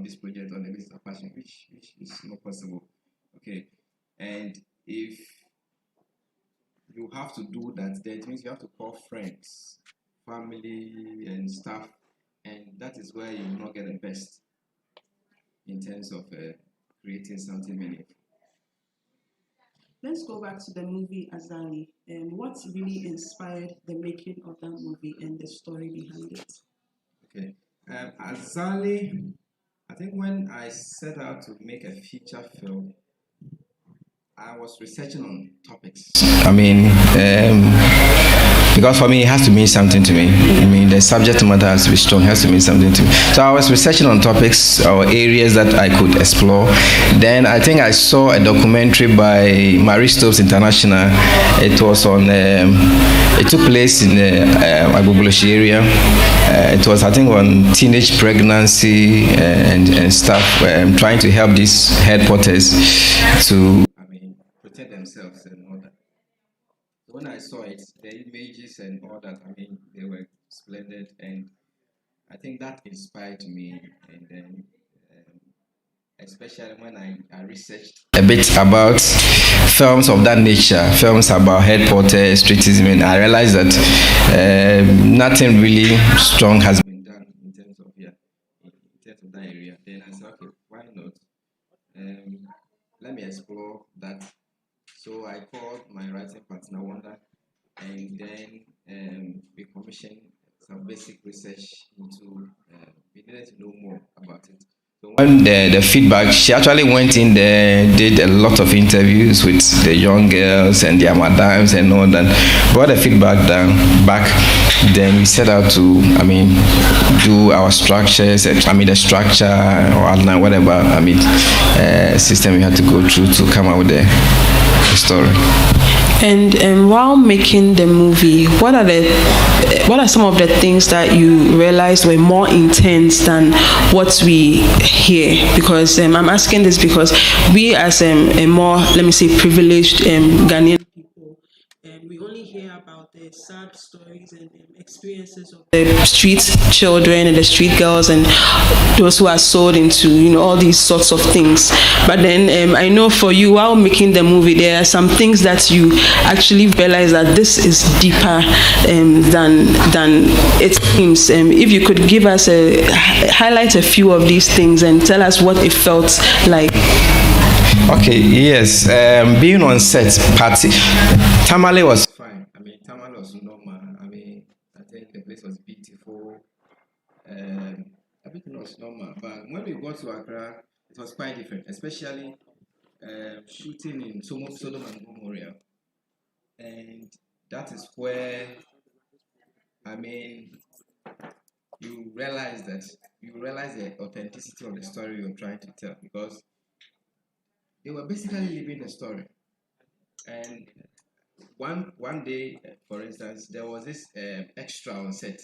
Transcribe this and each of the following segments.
this project on the basis of passion, which is not possible. Okay, and if you have to do that, then it means you have to call friends, family, and staff, and that is where you will not get the best in terms of creating something meaningful. Let's go back to the movie Azali. What really inspired the making of that movie and the story behind it? Okay, Azali, I think when I set out to make a feature film, I was researching on topics. I mean, because for me, it has to mean something to me. I mean, the subject matter has to be strong, has to mean something to me. So I was researching on topics or areas that I could explore. Then I think I saw a documentary by Marie Stopes International. It was on, it took place in the Agbogbloshie area. It was, I think, on teenage pregnancy and stuff, trying to help these head porters to protect themselves and all that. When I saw it, the images and all that, I mean, they were splendid, and I think that inspired me. And then, especially when I researched a bit about films of that nature, films about head porters, streetism, and I realized that nothing really strong has been done in terms of that area. Then I said, okay, why not? Let me explore that. So I called my writing partner Wanda, and then we commissioned some basic research into. We needed to know more about it. So when the feedback, she actually went in there, did a lot of interviews with the young girls and their madams and all that. Brought the feedback back. Then we set out to, I mean, do our structures. I mean, the structure or outline, whatever. I mean, system we had to go through to come up with the story. And while making the movie, what are some of the things that you realized were more intense than what we hear? Because I'm asking this because we, as a more, let me say, privileged Ghanaian people, we only hear about the sad stories and experiences of the street children and the street girls and those who are sold into all these sorts of things. But then I know for you, while making the movie, there are some things that you actually realize that this is deeper than it seems. If you could give us highlight a few of these things and tell us what it felt like. Okay, yes. Being on set, party, Tamale was fine. I mean, Tamale was normal. I mean, I think the place was beautiful. Everything was normal. But when we got to Accra, it was quite different, especially shooting in Sodom and Gomorrah. And that is where, I mean, you realize the authenticity of the story you're trying to tell, because they were basically living the story. And one day, for instance, there was this extra on set.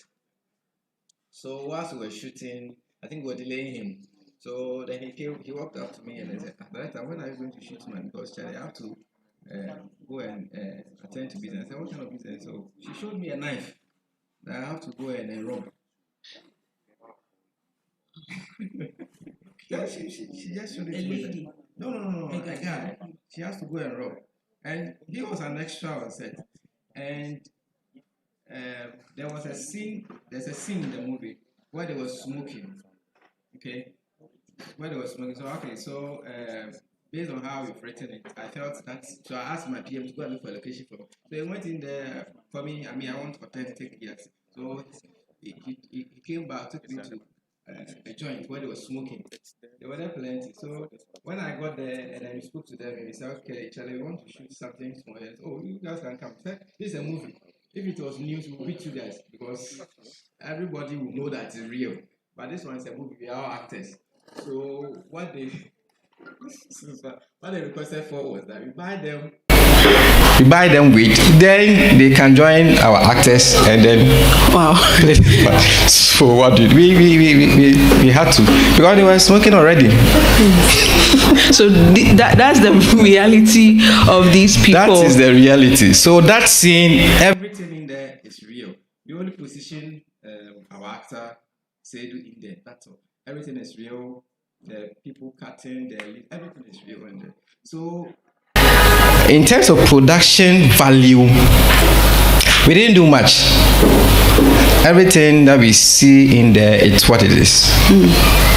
So whilst we were shooting, I think we were delaying him. So then he walked up to me and he said, "Director, when are you going to shoot man? Because Charlie, I have to go and attend to business." I said, "What kind of business?" So she showed me a knife that I have to go and rob. Yeah, she just showed it to me. No, a guy. She has to go and rob. And he was an extra on set. And there's a scene in the movie where they were smoking. Okay? Where they were smoking. So based on how we've written it, I felt that, so I asked my PM to go and look for a location for me. So they went in there for me. I mean, I want authentic, yes. So he came back, took me to a joint where they were smoking. There were there plenty. So when I got there and I spoke to them, and they said, "Okay, Charlie, we want to shoot something small." Said, "Oh, you guys can come." I said, "This is a movie. If it was news, we'll beat you guys, because everybody will know that it's real. But this one is a movie. We are all actors." So what they requested for was that we buy them with, then they can join our actors, and then Wow. so what did we had to, because they were smoking already. So that's the reality of these people. That is the reality. So that scene, everything in there is real. We only position our actor Seydou in there. That's all. Everything is real. the people cutting, everything is real in there. So, in terms of production value, we didn't do much. Everything that we see in there, it's what it is.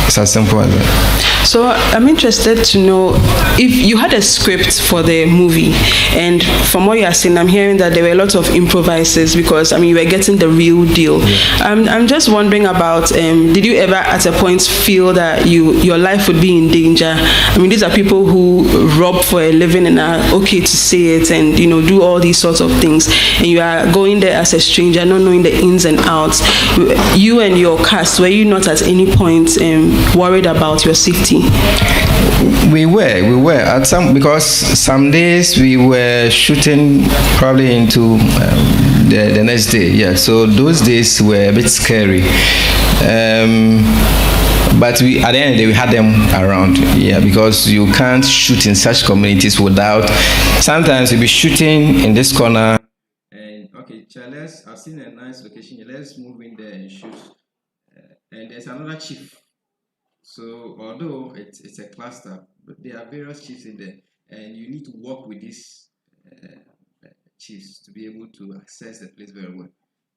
It's as simple as that. So I'm interested to know if you had a script for the movie, and from what you are saying, I'm hearing that there were a lot of improvises because you were getting the real deal. I'm just wondering about did you ever at a point feel that your life would be in danger? These are people who rob for a living and are okay to say it and do all these sorts of things, and you are going there as a stranger, not knowing the ins and outs. You and your cast, were you not at any point worried about your safety? We were at because some days we were shooting probably into the next day. Yeah, so those days were a bit scary. But at the end of the day, we had them around. Yeah, because you can't shoot in such communities without. Sometimes you'll be shooting in this corner. And okay, Charles, I've seen a nice location. Let's move in there and shoot. And there's another chief. So although it's a cluster, but there are various chiefs in there, and you need to work with these chiefs to be able to access the place very well.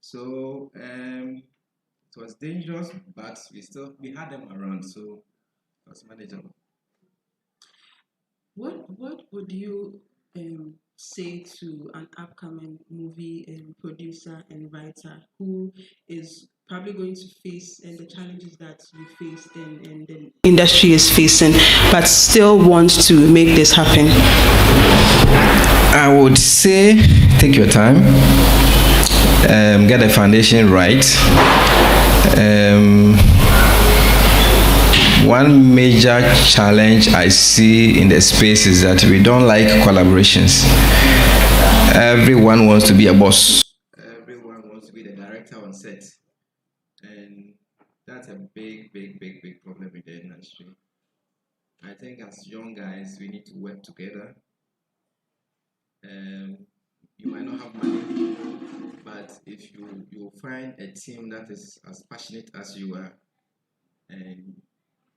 So it was dangerous, but we had them around, so it was manageable. What would you say to an upcoming movie producer and writer who is probably going to face the challenges that you faced and the industry is facing, but still wants to make this happen? I would say take your time, get the foundation right. One major challenge I see in the space is that we don't like collaborations. Everyone wants to be a boss. Everyone wants to be the director on set. And that's a big problem in the industry. I think as young guys, we need to work together. You might not have money, but if you find a team that is as passionate as you are, and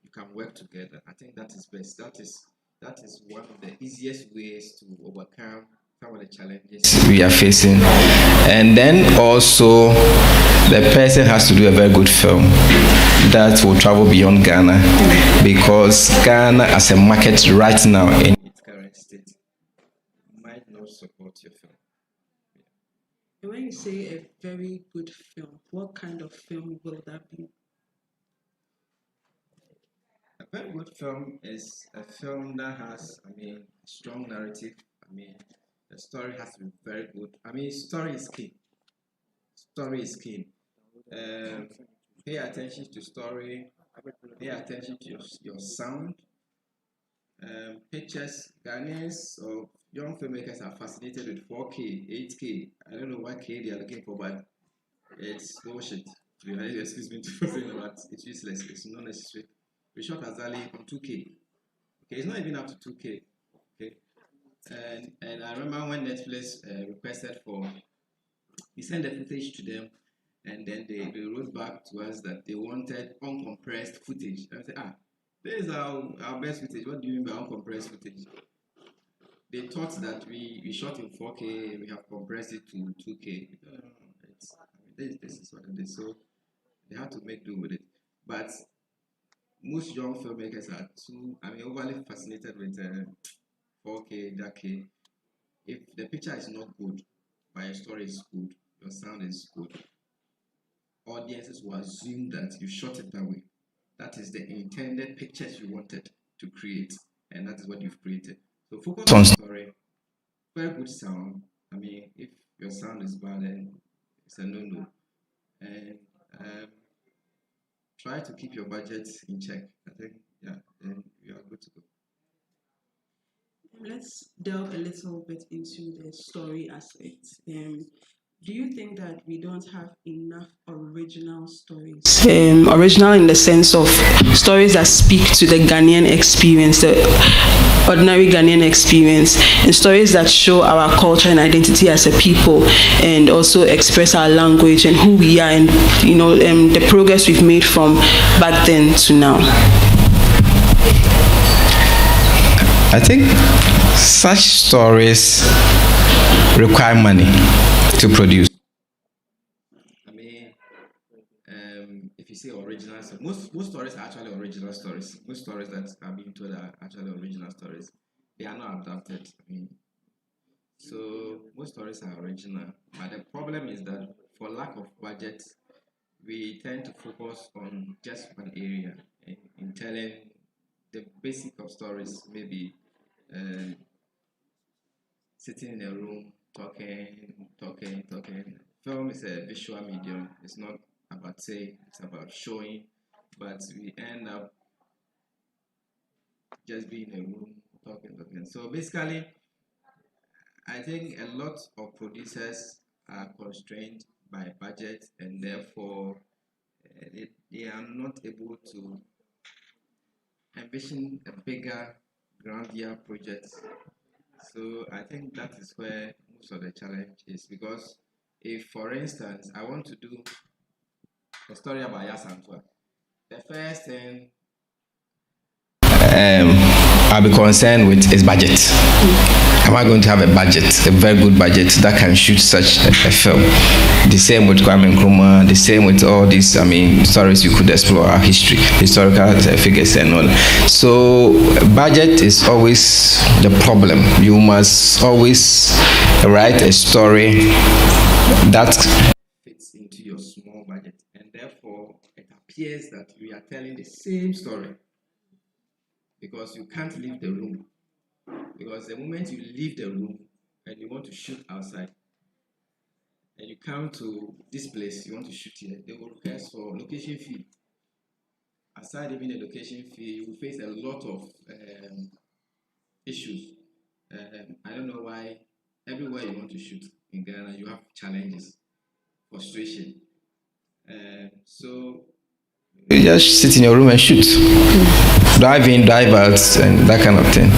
you can work together, I think that is best. That is one of the easiest ways to overcome some of the challenges we are facing. And then also, the person has to do a very good film that will travel beyond Ghana, because Ghana as a market right now in its current state might not support your film. And when you say a very good film, what kind of film will that be? A very good film is a film that has, strong narrative. The story has to be very good. Story is key. Story is key. Pay attention to story. Pay attention to your sound. Pictures. Ghanaians or young filmmakers are fascinated with 4K, 8K. I don't know what K they are looking for, but it's bullshit. Excuse me for saying that. It's useless. It's not necessary. We shot Azali on 2K. Okay, it's not even up to 2K. Okay, and I remember when Netflix requested for, we sent the footage to them, and then they wrote back to us that they wanted uncompressed footage. And I said, this is our best footage. What do you mean by uncompressed footage? They thought that we shot in 4K, we have compressed it to 2K. This is what it is. So they had to make do with it. But most young filmmakers are overly fascinated with 4K, that K. If the picture is not good, but your story is good, your sound is good, audiences will assume that you shot it that way. That is the intended pictures you wanted to create, and that is what you've created. So focus on story, very good sound. If your sound is bad, then it's a no-no. And try to keep your budget in check. I think, then you are good to go. Let's delve a little bit into the story aspect. Do you think that we don't have enough original stories? Original in the sense of stories that speak to the Ghanaian experience, the ordinary Ghanaian experience, and stories that show our culture and identity as a people, and also express our language and who we are, and the progress we've made from back then to now. I think such stories require money to produce. I mean, if you say original, most stories are actually original stories. Most stories that are being told are actually original stories. They are not adapted. I mean, so most stories are original. But the problem is that for lack of budget, we tend to focus on just one area in telling the basic of stories. Maybe um, sitting in a room talking. Film is a visual medium. It's not about saying, it's about showing. But we end up just being in a room talking. So basically, I think a lot of producers are constrained by budget, and therefore they are not able to envision a bigger, grandier project. So I think that is where most of the challenge is, because if, for instance, I want to do a story about Yasantua, the first thing I'll be concerned with is budget. Am I going to have a budget, a very good budget that can shoot such a film? The same with Kwame Nkrumah, the same with all these, stories you could explore, our history, historical figures and all. So budget is always the problem. You must always write a story that fits into your small budget, and therefore it appears that we are telling the same story, because you can't leave the room. Because the moment you leave the room and you want to shoot outside, and you come to this place, you want to shoot here, they will request for location fee. Aside even the location fee, you face a lot of issues. I don't know why everywhere you want to shoot in Ghana, you have challenges, frustration. So you just sit in your room and shoot. Drive in, drive out, and that kind of thing.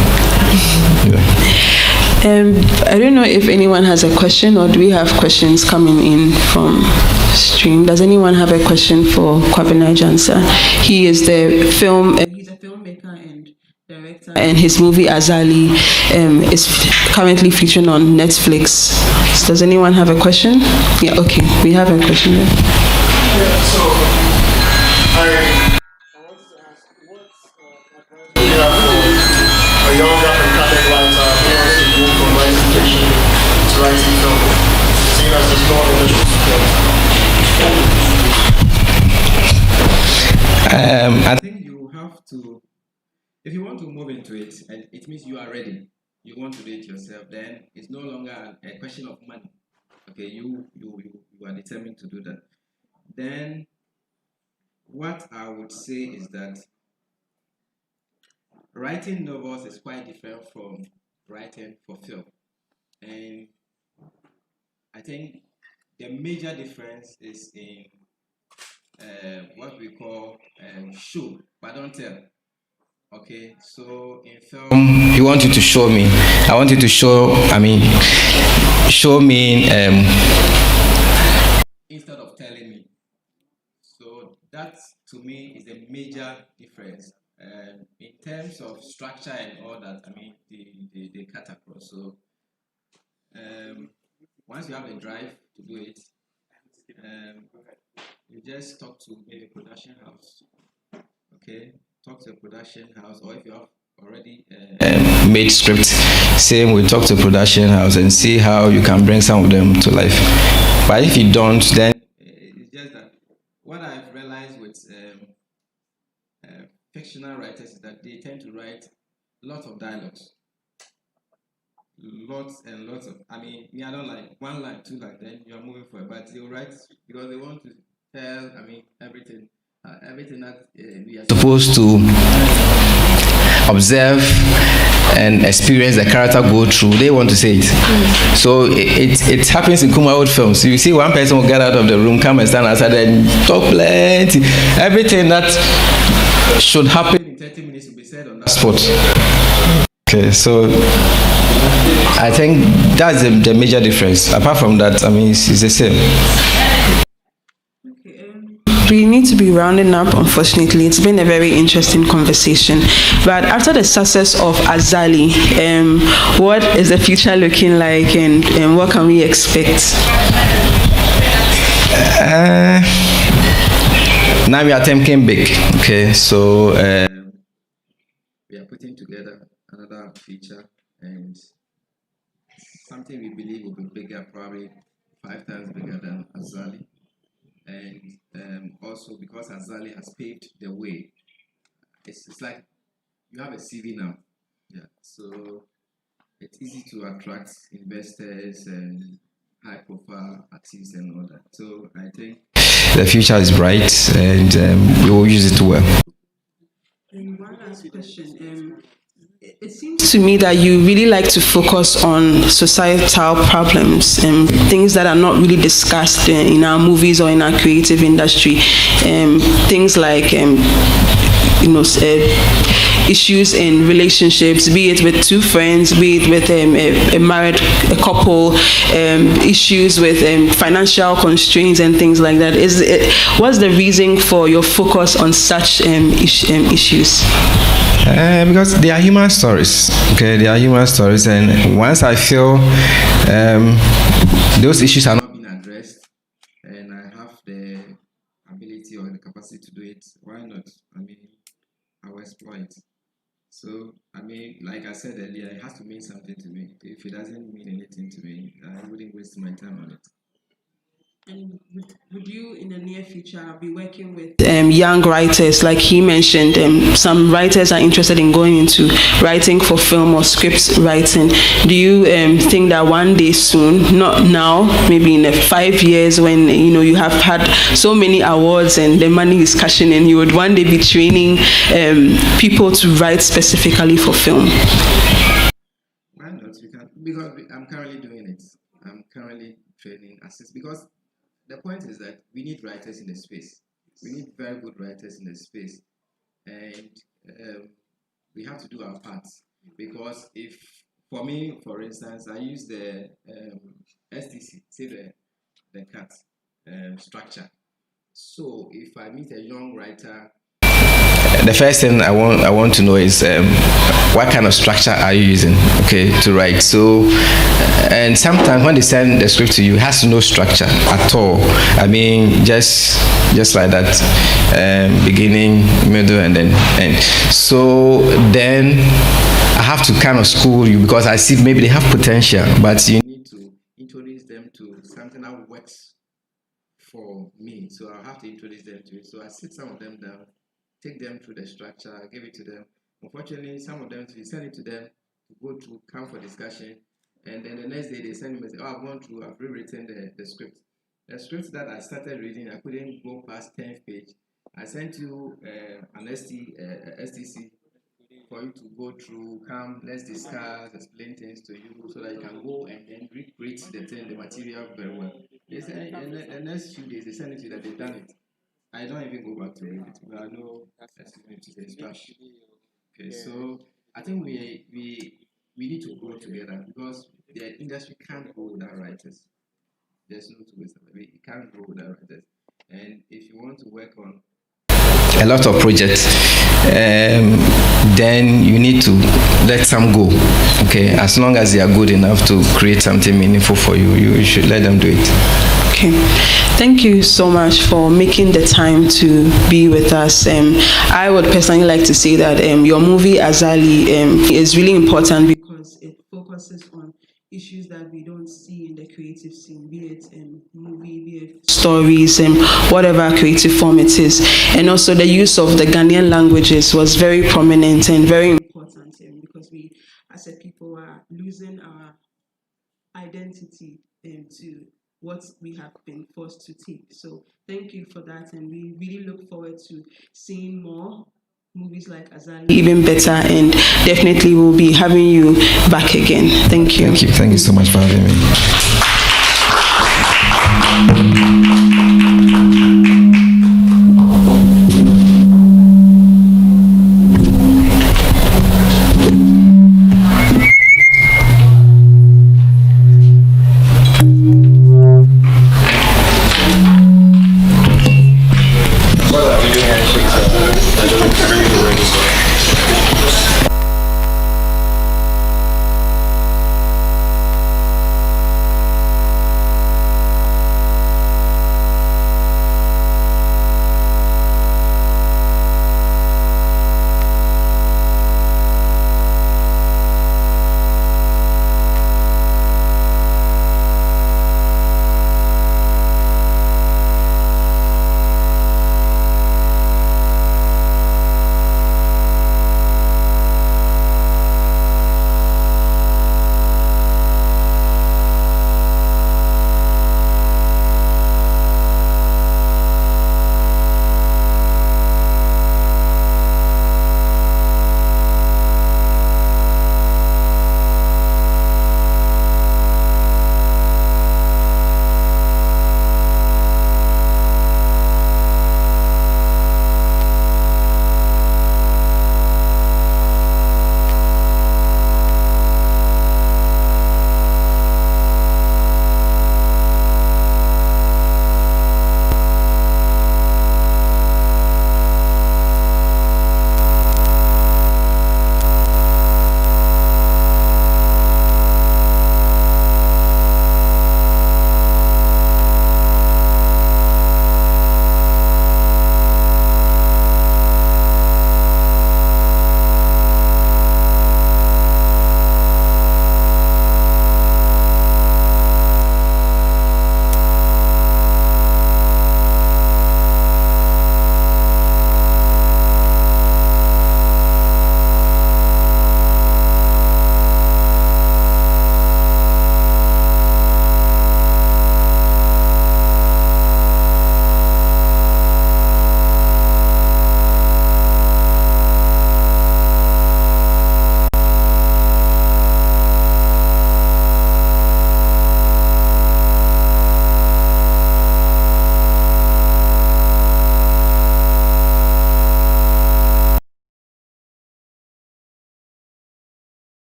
I don't know if anyone has a question, or do we have questions coming in from stream? Does anyone have a question for Kwabena Jansa? He is he's a filmmaker and director, and his movie Azali is currently featuring on Netflix. Does anyone have a question? Yeah, okay, we have a question there. Yeah, so I wanted to ask, what's advice do you have for a young up-and-coming writer who wants to move from writing fiction to writing film, seeing as there's no initial skill? I think you have to, if you want to move into it, and it means you are ready, you want to do it yourself, then it's no longer a question of money. Okay, you are determined to do that. Then what I would say is that writing novels is quite different from writing for film. And I think the major difference is in what we call show, but don't tell. Okay, so in film, you want you to show me. I want you to show me instead of telling me. So that to me is a major difference. In terms of structure and all that, they cut across. So once you have a drive to do it, you just talk to maybe a production house. Okay, talk to a production house, or if you have already made script, same, we talk to a production house and see how you can bring some of them to life. But if you don't, then it's just that what I've realized with fictional writers is that they tend to write lots of dialogues. Lots and lots of, I don't like one line, two lines, then you're moving forward. But they'll write because they want to tell, everything that we are supposed to observe and experience the character go through. They want to say it. So it happens in Kuma old films. You see one person will get out of the room, come and stand outside and talk plenty. Everything that should happen in 30 minutes will be said on that spot. Okay, so I think that's the major difference. Apart from that, it's the same. Okay, we need to be rounding up, unfortunately. It's been a very interesting conversation. But after the success of Azali, what is the future looking like, and what can we expect? Now we are thinking big. Okay, so we are putting together another feature and something we believe will be bigger, probably 5 times bigger than Azali. And also because Azali has paved the way, it's like you have a CV now. Yeah, so it's easy to attract investors and high-profile artists and all that. So I think the future is bright, and we will use it well. And one last question. It seems to me that you really like to focus on societal problems and things that are not really discussed in our movies or in our creative industry. Things like, issues in relationships, be it with two friends, be it with a married couple, issues with financial constraints and things like that. What's the reason for your focus on such issues? Because they are human stories. Okay, they are human stories, and once I feel those issues are not being addressed, and I have the ability or the capacity to do it, why not? I mean, I will explore it. So, I mean, like I said earlier, it has to mean something to me. If it doesn't mean anything to me, I wouldn't waste my time on it. And would you, in the near future, be working with young writers? Like he mentioned, some writers are interested in going into writing for film or script writing. Do you think that one day soon, not now, maybe in 5 years, when you have had so many awards and the money is cashing in, you would one day be training people to write specifically for film? Why not? Because I'm currently doing it. I'm currently training assistants because the point is that we need writers in the space. We need very good writers in the space, and we have to do our parts. Because if, for me, for instance, I use the STC, say the CAT structure. So if I meet a young writer, the first thing I want to know is what kind of structure are you using, okay, to write. So and sometimes when they send the script to you, it has no structure at all. I mean, just like that, beginning, middle, and then end. So then I have to kind of school you because I see maybe they have potential, but you need to introduce them to something that works for me. So I have to introduce them to it. So I sit some of them down, take them through the structure, give it to them. Unfortunately, some of them, you send it to them to go through, come for discussion, and then the next day they send me and say, oh, I've gone through, I've rewritten the script. The script that I started reading, I couldn't go past 10th page. I sent you an STC for you to go through, come, let's discuss, explain things to you so that you can go and then recreate the material very well. They say, and the next few days, they send it to you that they've done it. I don't even go back to read it, but I know it's trash. Okay, so I think we need to grow together because the industry can't grow without writers. There's no two ways about it. It can't grow without writers. And if you want to work on a lot of projects, then you need to let some go. Okay, as long as they are good enough to create something meaningful for you, you should let them do it. Okay, thank you so much for making the time to be with us. I would personally like to say that your movie Azali is really important because it focuses on issues that we don't see in the creative scene, be it movie, be it stories, and whatever creative form it is. And also the use of the Ghanaian languages was very prominent and very important because we, as a people, are losing our identity to what we have been forced to take. So thank you for that, and we really look forward to seeing more movies like Azali, even better, and definitely we'll be having you back again. Thank you. Thank you so much for having me.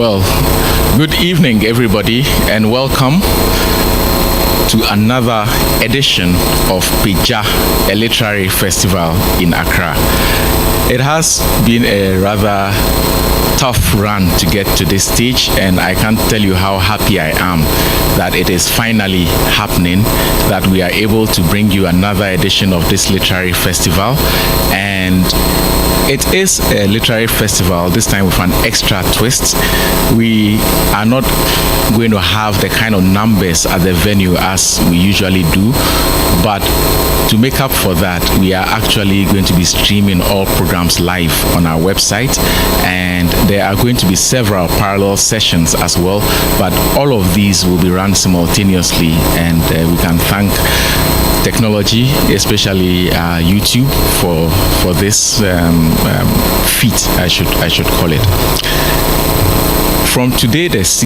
Well, good evening, everybody, and welcome to another edition of Pija, a literary festival in Accra. It has been a rather tough run to get to this stage, and I can't tell you how happy I am that it is finally happening, that we are able to bring you another edition of this literary festival. And it is a literary festival, this time with an extra twist. We are not going to have the kind of numbers at the venue as we usually do, but to make up for that, we are actually going to be streaming all programs live on our website, and there are going to be several parallel sessions as well, but all of these will be run simultaneously, and we can thank technology, especially YouTube, for this feat, I should call it. From today, the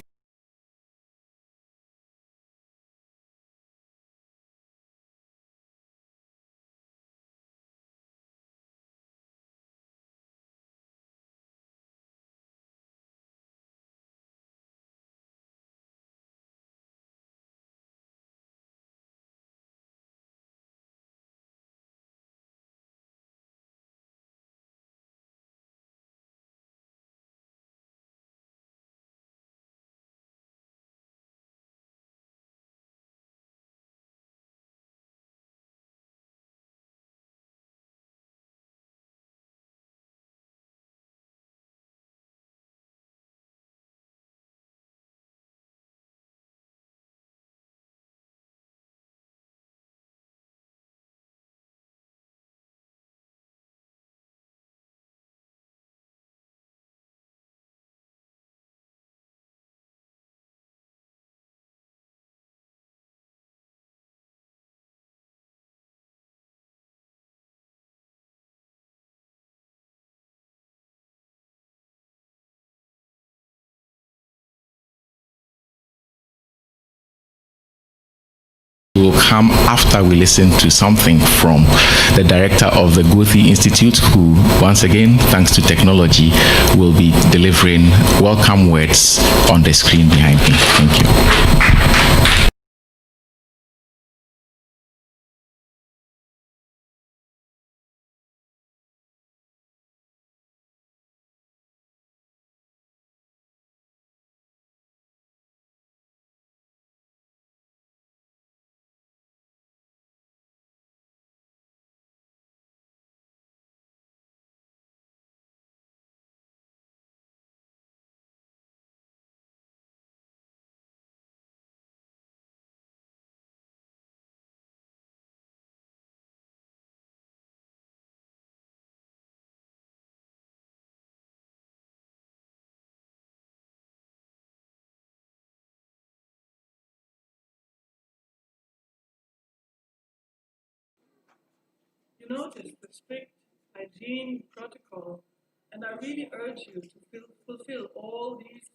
will come after we listen to something from the director of the Goethe Institute, who, once again, thanks to technology, will be delivering welcome words on the screen behind me. Thank you. You notice the strict hygiene protocol, and I really urge you to fulfill all these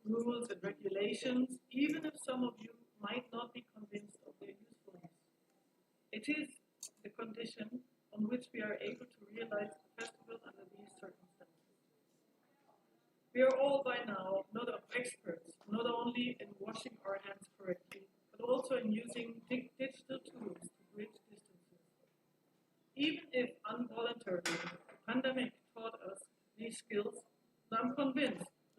rules and regulations, even if some of you might not be convinced of their usefulness. It is the condition on which we are able to realize the festival under these circumstances. We are all by now not experts, not only in washing our hands correctly, but also in using